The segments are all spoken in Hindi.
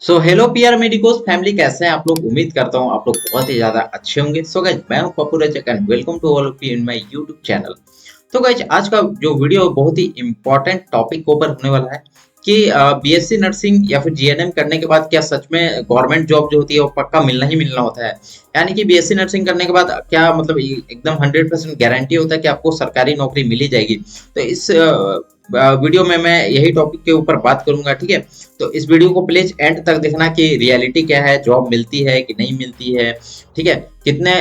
So hello PR medicos family, कैसे हैं आप लोग। उम्मीद करता हूं आप लोग बहुत ही ज्यादा अच्छे होंगे। सो गाइज, मैं हूं Pappu Rajak and welcome to all of you in my YouTube channel. तो गाइज, आज का जो वीडियो बहुत ही इंपॉर्टेंट टॉपिक के ऊपर होने वाला है कि बीएससी नर्सिंग या फिर जीएनएम करने के बाद क्या सच में गवर्नमेंट जॉब जो होती है वो पक्का मिलना ही मिलना होता है। यानी कि बीएससी नर्सिंग करने के बाद क्या मतलब एकदम 100% गारंटी होता है कि आपको सरकारी नौकरी मिल ही जाएगी। तो इस वीडियो में मैं यही टॉपिक के ऊपर बात करूंगा, ठीक है। तो इस वीडियो को प्लीज एंड तक देखना कि रियलिटी क्या है, जॉब मिलती है कि नहीं मिलती है, ठीक है। कितने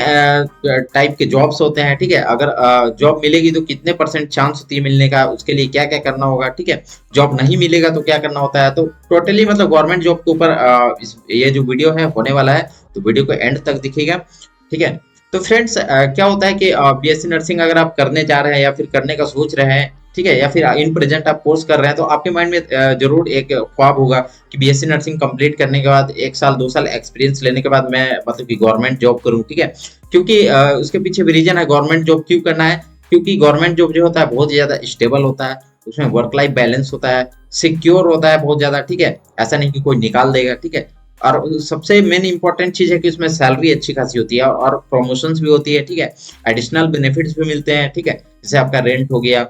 टाइप के जॉब्स होते हैं, ठीक है। अगर जॉब मिलेगी तो कितने परसेंट चांस होती है मिलने का, उसके लिए क्या क्या करना होगा, ठीक है। जॉब नहीं मिलेगा तो क्या करना होता है। तो टोटली मतलब गवर्नमेंट जॉब के ऊपर ये जो वीडियो है होने वाला है। तो वीडियो को एंड तक दिखेगा, ठीक है। तो फ्रेंड्स, क्या होता है कि बीएससी नर्सिंग अगर आप करने जा रहे हैं या फिर करने का सोच रहे हैं, ठीक है, या फिर इन प्रेजेंट आप कोर्स कर रहे हैं, तो आपके माइंड में जरूर एक ख्वाब होगा कि बीएससी नर्सिंग कंप्लीट करने के बाद 1 साल 2 साल एक्सपीरियंस लेने के बाद मैं मतलब कि गवर्नमेंट जॉब करूं, ठीक है। क्योंकि उसके पीछे भी रीजन है गवर्नमेंट जॉब क्यों करना है। क्योंकि गवर्नमेंट जॉब जो होता है बहुत ज्यादा स्टेबल होता है, उसमें वर्क लाइफ बैलेंस होता है, सिक्योर होता है बहुत ज्यादा, ठीक है। ऐसा नहीं कि कोई निकाल देगा, ठीक है। और सबसे मेन इंपॉर्टेंट चीज है कि उसमें सैलरी अच्छी खासी होती है और प्रमोशंस भी होती है, ठीक है। एडिशनल बेनिफिट्स भी मिलते हैं, ठीक है। जैसे आपका रेंट हो गया,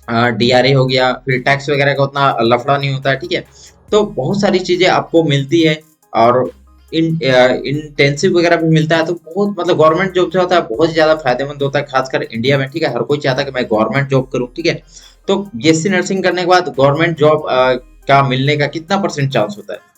डीआरए हो गया, फिर टैक्स वगैरह का उतना लफड़ा नहीं होता है, ठीक है। तो बहुत सारी चीजें आपको मिलती है और इंटेंसिव वगैरह भी मिलता है। तो बहुत मतलब गवर्नमेंट जॉब जो होता है बहुत ज्यादा फायदेमंद होता है, खासकर इंडिया में, ठीक है। हर कोई चाहता है कि मैं गवर्नमेंट जॉब करूं, ठीक है। तो बीएससी नर्सिंग करने के बाद गवर्नमेंट जॉब का मिलने का कितना परसेंट चांस होता है।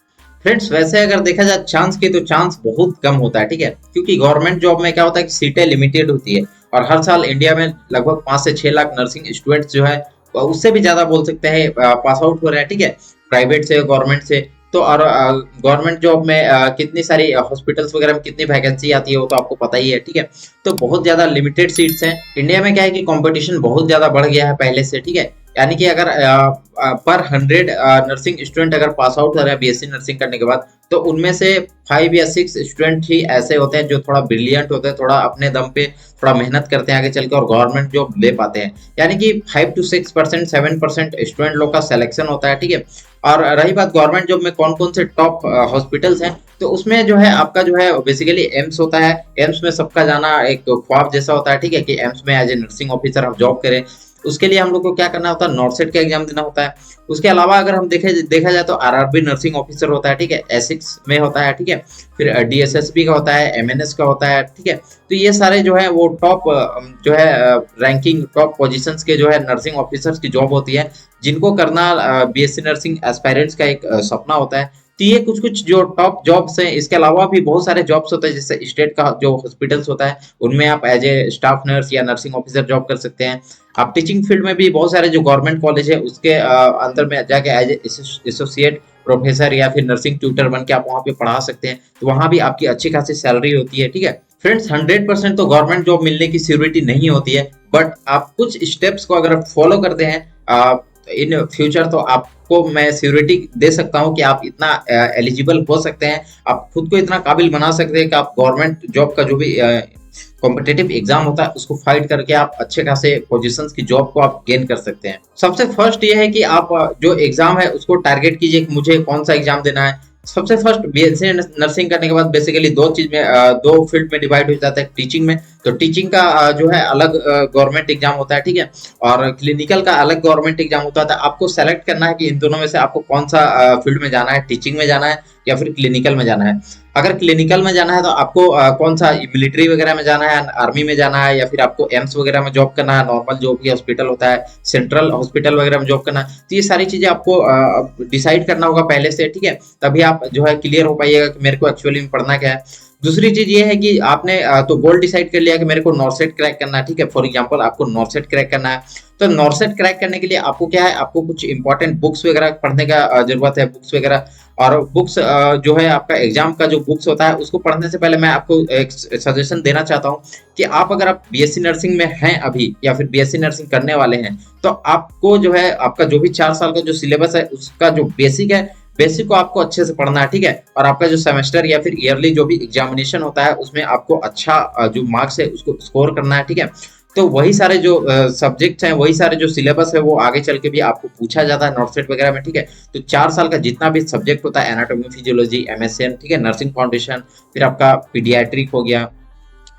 फ्रेंड्स, वैसे अगर देखा जाए चांस की, तो चांस बहुत कम होता है, ठीक है। क्योंकि गवर्नमेंट जॉब में क्या होता है कि सीटें लिमिटेड होती है और हर साल इंडिया में लगभग 5 से 6 लाख नर्सिंग स्टूडेंट्स जो है उससे भी ज्यादा बोल सकते हैं पास आउट हो रहे हैं, ठीक है। प्राइवेट से गवर्नमेंट से। तो और गवर्नमेंट जॉब में कितनी सारी हॉस्पिटल्स वगैरह में कितनी वैकेंसी आती है वो तो आपको पता ही है, ठीक है। तो बहुत ज्यादा लिमिटेड सीट्स हैं इंडिया में। क्या है कि कंपटीशन बहुत ज्यादा बढ़ गया है पहले से, ठीक है। यानी कि अगर पर 100 नर्सिंग स्टूडेंट अगर पास आउट हो रहे हैं बीएससी नर्सिंग करने के बाद, तो उनमें से 5 या 6 स्टूडेंट ही ऐसे होते हैं जो थोड़ा ब्रिलियंट होते हैं, थोड़ा अपने दम पे थोड़ा मेहनत करते हैं आगे चल के और गवर्नमेंट जॉब ले पाते हैं। यानी कि 5 to 6%, 7% स्टूडेंट लोग का सिलेक्शन होता है, ठीक है। और रही बात गवर्नमेंट जॉब में कौन कौन से टॉप हॉस्पिटल्स हैं, तो उसमें जो है आपका जो है बेसिकली एम्स होता है। एम्स में सबका जाना एक ख्वाब जैसा होता है, ठीक है, कि एम्स में एज ए नर्सिंग ऑफिसर हम जॉब करें। उसके लिए हम लोग को क्या करना होता है, नॉर्सेट का एग्जाम देना होता है। उसके अलावा अगर हम देखा जाए तो आरआरबी नर्सिंग ऑफिसर होता है, ठीक है, एसिक्स में होता है, ठीक है। फिर डीएसएसबी का होता है, एमएनएस का होता है, ठीक है। तो ये सारे जो है वो टॉप जो है रैंकिंग टॉप पोजीशंस के जो है नर्सिंग ऑफिसर्स की जॉब होती है, जिनको करना बीएससी नर्सिंग एस्पायरेंट्स का एक सपना होता है। तो ये कुछ कुछ जो टॉप जॉब्स हैं। इसके अलावा भी बहुत सारे जॉब्स होते हैं, जैसे स्टेट का जो हॉस्पिटल्स होता है उनमें आप एज ए स्टाफ नर्स या नर्सिंग ऑफिसर जॉब कर सकते हैं। आप टीचिंग फील्ड में भी बहुत सारे जो गवर्नमेंट कॉलेज है उसके अंदर में जाके एज एसोसिएट प्रोफेसर या फिर नर्सिंग ट्यूटर बन के आप वहाँ पे पढ़ा सकते हैं। तो वहाँ भी आपकी अच्छी खासी सैलरी होती है, ठीक है। फ्रेंड्स, 100% तो गवर्नमेंट जॉब मिलने की सिक्योरिटी नहीं होती है, बट आप कुछ स्टेप्स को अगर फॉलो करते हैं इन फ्यूचर, तो आपको मैं सिक्योरिटी दे सकता हूँ कि आप इतना एलिजिबल हो सकते हैं। आप खुद को इतना काबिल बना सकते हैं कि आप गवर्नमेंट जॉब का जो भी कॉम्पिटिटिव एग्जाम होता है उसको फाइट करके आप अच्छे खासे पोजीशंस की जॉब को आप गेन कर सकते हैं। सबसे फर्स्ट ये है कि आप जो एग्जाम है उसको टारगेट कीजिए कि मुझे कौन सा एग्जाम देना है। सबसे फर्स्ट बीएससी नर्सिंग करने के बाद बेसिकली दो चीज में दो फील्ड में डिवाइड हो जाता है। टीचिंग में, तो टीचिंग का जो है अलग गवर्नमेंट एग्जाम होता है, ठीक है। और क्लिनिकल का अलग गवर्नमेंट एग्जाम होता है। आपको सेलेक्ट करना है कि इन दोनों में से आपको कौन सा फील्ड में जाना है, टीचिंग में जाना है या फिर क्लिनिकल में जाना है। अगर क्लिनिकल में जाना है तो आपको कौन सा मिलिट्री वगैरह में जाना है, आर्मी में जाना है, या फिर आपको एम्स वगैरह में जॉब करना है, नॉर्मल जो भी हॉस्पिटल होता है, सेंट्रल हॉस्पिटल वगैरह में जॉब करना है। तो ये सारी चीजें आपको डिसाइड करना होगा पहले से, ठीक है। तभी आप जो है क्लियर हो पाइएगा कि मेरे को एक्चुअली में पढ़ना क्या है। दूसरी चीज ये है कि आपने तो गोल डिसाइड कर लिया कि मेरे को नॉर्सेट क्रैक करना है, ठीक है। फॉर एग्जांपल आपको नॉर्सेट क्रैक करना है, तो नॉर्सेट क्रैक करने के लिए आपको क्या है, आपको कुछ इंपॉर्टेंट बुक्स वगैरह पढ़ने का जरूरत है, बुक्स वगैरह। और बुक्स जो है आपका एग्जाम का जो बुक्स होता है उसको पढ़ने से पहले मैं आपको एक सजेशन देना चाहता हूँ कि अगर आप बीएससी नर्सिंग में हैं अभी या फिर बीएससी नर्सिंग करने वाले हैं, तो आपको जो है आपका जो भी 4 साल का जो सिलेबस है उसका जो बेसिक है, बेसिक को आपको अच्छे से पढ़ना है, ठीक है। और आपका जो सेमेस्टर या फिर ईयरली जो भी एग्जामिनेशन होता है उसमें आपको अच्छा जो मार्क्स है उसको स्कोर करना है, ठीक है। तो वही सारे जो सब्जेक्ट्स हैं, वही सारे जो सिलेबस है, वो आगे चल के भी आपको पूछा जाता है नॉर्थ सेट वगैरह में, ठीक है। तो 4 साल का जितना भी सब्जेक्ट होता है, एनाटॉमी, फिजियोलॉजी, एमएसएन, ठीक है, नर्सिंग फाउंडेशन, फिर आपका पीडियाट्रिक हो गया,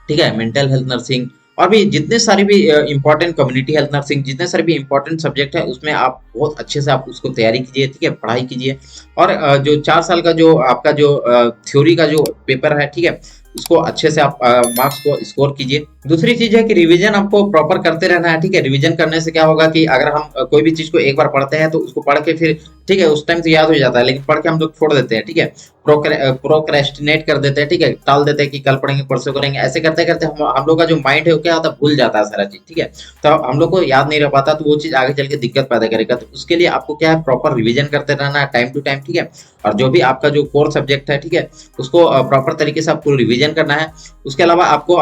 ठीक है, मेंटल हेल्थ नर्सिंग, और भी जितने सारे भी इंपॉर्टेंट, कम्युनिटी हेल्थ नर्सिंग, जितने सारे भी इंपॉर्टेंट सब्जेक्ट है, उसमें आप बहुत अच्छे से आप उसको तैयारी कीजिए, ठीक है, पढ़ाई कीजिए। और जो 4 साल का जो आपका जो थ्योरी का जो पेपर है, ठीक है, उसको अच्छे से आप मार्क्स को स्कोर कीजिए। दूसरी चीज है कि रिवीजन आपको प्रॉपर करते रहना है, ठीक है। रिवीजन करने से क्या होगा कि अगर हम कोई भी चीज को एक बार पढ़ते हैं तो उसको पढ़ के फिर, ठीक है, उस टाइम तो याद हो जाता है, लेकिन पढ़ के हम लोग छोड़ देते हैं, ठीक है, प्रोक्रेस्टिनेट कर देते हैं, ठीक है, टाल देते हैं कि कल पढ़ेंगे, परसों करेंगे, ऐसे करते करते हम लोग का जो माइंड है वो क्या होता है, भूल जाता है सारा चीज, ठीक है। तो हम लोग को याद नहीं रह पाता, तो वो चीज आगे चल के दिक्कत पैदा करेगा। तो उसके लिए आपको क्या है, प्रॉपर रिवीजन करते रहना है टाइम टू टाइम, ठीक है। और जो भी आपका जो कोर सब्जेक्ट है, ठीक है, उसको प्रॉपर तरीके से आपको रिवीजन करना है। उसके अलावा आपको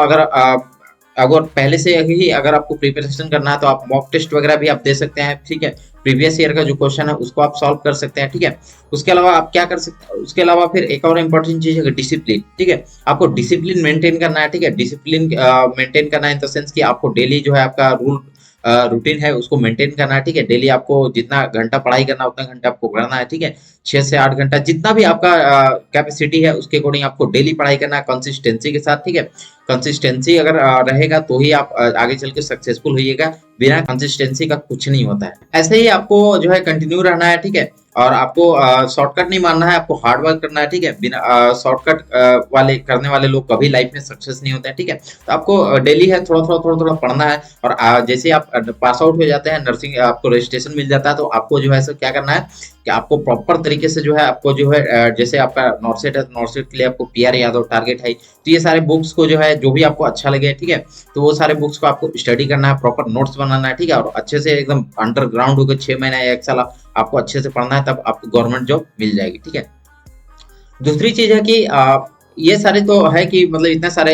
अगर पहले से ही अगर आपको प्रिपरेशन करना है तो आप मॉक टेस्ट वगैरह भी आप दे सकते हैं, ठीक है। प्रीवियस ईयर का जो क्वेश्चन है उसको आप सॉल्व कर सकते हैं, ठीक है। उसके अलावा आप क्या कर सकते हैं, उसके अलावा फिर एक और इम्पोर्टेंट चीज है डिसिप्लिन, ठीक है। आपको डिसिप्लिन मेंटेन करना है, ठीक है। डिसिप्लिन मेंटेन करना है इन द सेंस कि आपको डेली जो है आपका रूटीन है उसको मेंटेन करना है, ठीक है। डेली आपको जितना घंटा पढ़ाई करना है उतना घंटा आपको पढ़ना है, ठीक है। 6 से 8 घंटा जितना भी आपका कैपेसिटी है उसके अकॉर्डिंग आपको डेली पढ़ाई करना है, कंसिस्टेंसी के साथ, ठीक है। कंसिस्टेंसी अगर रहेगा तो ही आप आगे चल के सक्सेसफुल होइएगा। बिना कंसिस्टेंसी का कुछ नहीं होता है। ऐसे ही आपको जो है कंटिन्यू रहना है, ठीक है। और आपको शॉर्टकट नहीं मानना है, आपको हार्ड वर्क करना है, ठीक है। बिना शॉर्टकट वाले करने वाले लोग कभी लाइफ में सक्सेस नहीं होते हैं, ठीक है। तो आपको डेली है थोड़ा थोड़ा पढ़ना है। और जैसे आप पास आउट हो जाते हैं नर्सिंग, आपको रजिस्ट्रेशन मिल जाता है, तो आपको जो है सो क्या करना है कि आपको प्रॉपर तरीके से जो है आपको जो है जैसे आपका नॉर्थ है, नॉर्थ के लिए आपको पीआर यादव टारगेट है, तो ये सारे बुक्स को जो है जो भी आपको अच्छा लगे, ठीक है, तो वो सारे बुक्स को आपको स्टडी करना है, प्रॉपर नोट्स बनाना है, ठीक है। और अच्छे से एकदम अंडरग्राउंड होकर 6 महीना या 1 साल आपको अच्छे से पढ़ना है, तब आपको गवर्नमेंट जॉब मिल जाएगी, ठीक है। दूसरी चीज है कि ये सारे तो है कि मतलब इतने सारे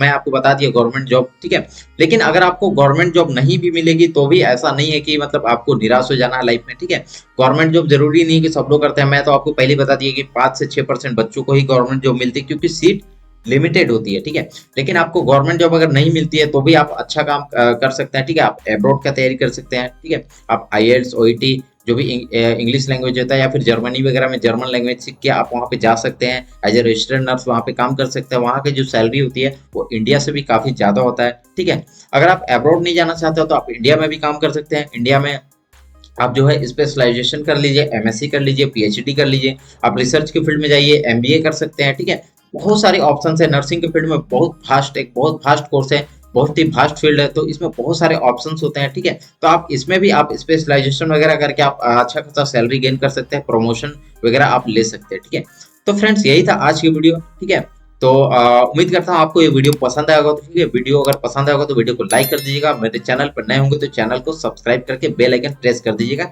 मैं आपको बता दिया गवर्नमेंट जॉब, ठीक है। लेकिन अगर आपको गवर्नमेंट जॉब नहीं भी मिलेगी तो भी ऐसा नहीं है कि मतलब आपको निराश हो जाना है लाइफ में, ठीक है। गवर्नमेंट जॉब जरूरी नहीं कि सब लोग करते हैं। मैं तो आपको पहले बता दिया कि 5 से 6% बच्चों को ही गवर्नमेंट जॉब मिलती है, क्योंकि सीट लिमिटेड होती है, ठीक है। लेकिन आपको गवर्नमेंट जॉब अगर नहीं मिलती है तो भी आप अच्छा काम कर सकते हैं, ठीक है। आप अब्रॉड का तैयारी कर सकते हैं, ठीक है। आप आईएलटीएस, ओईटी, जो भी इंग्लिश लैंग्वेज होता है, या फिर जर्मनी वगैरह में जर्मन लैंग्वेज सीख के आप वहाँ पे जा सकते हैं, एज ए रजिस्टर्ड नर्स वहाँ पे काम कर सकते हैं। वहाँ की जो सैलरी होती है वो इंडिया से भी काफी ज्यादा होता है, ठीक है। अगर आप अब्रॉड नहीं जाना चाहते हो तो आप इंडिया में भी काम कर सकते हैं। इंडिया में आप जो है स्पेशलाइजेशन कर लीजिए, एमएससी कर लीजिए, पीएचडी कर लीजिए, आप रिसर्च की फील्ड में जाइए, एमबीए कर सकते हैं, ठीक है। बहुत सारे ऑप्शन है नर्सिंग के फील्ड में, बहुत फास्ट कोर्स है, बहुत ही फास्ट फील्ड है, तो इसमें बहुत सारे ऑप्शंस होते हैं, ठीक है। तो आप इसमें भी आप स्पेशलाइजेशन वगैरह करके आप अच्छा खासा सैलरी गेन कर सकते हैं, प्रमोशन वगैरह आप ले सकते हैं, ठीक है। तो फ्रेंड्स यही था आज की वीडियो, ठीक है। तो उम्मीद करता हूँ आपको ये वीडियो पसंद आएगा, तो ठीक है, वीडियो अगर पसंद आएगा तो वीडियो को लाइक कर दीजिएगा। मेरे चैनल पर नए होंगे तो चैनल को सब्सक्राइब करके बेल आइकन प्रेस कर दीजिएगा,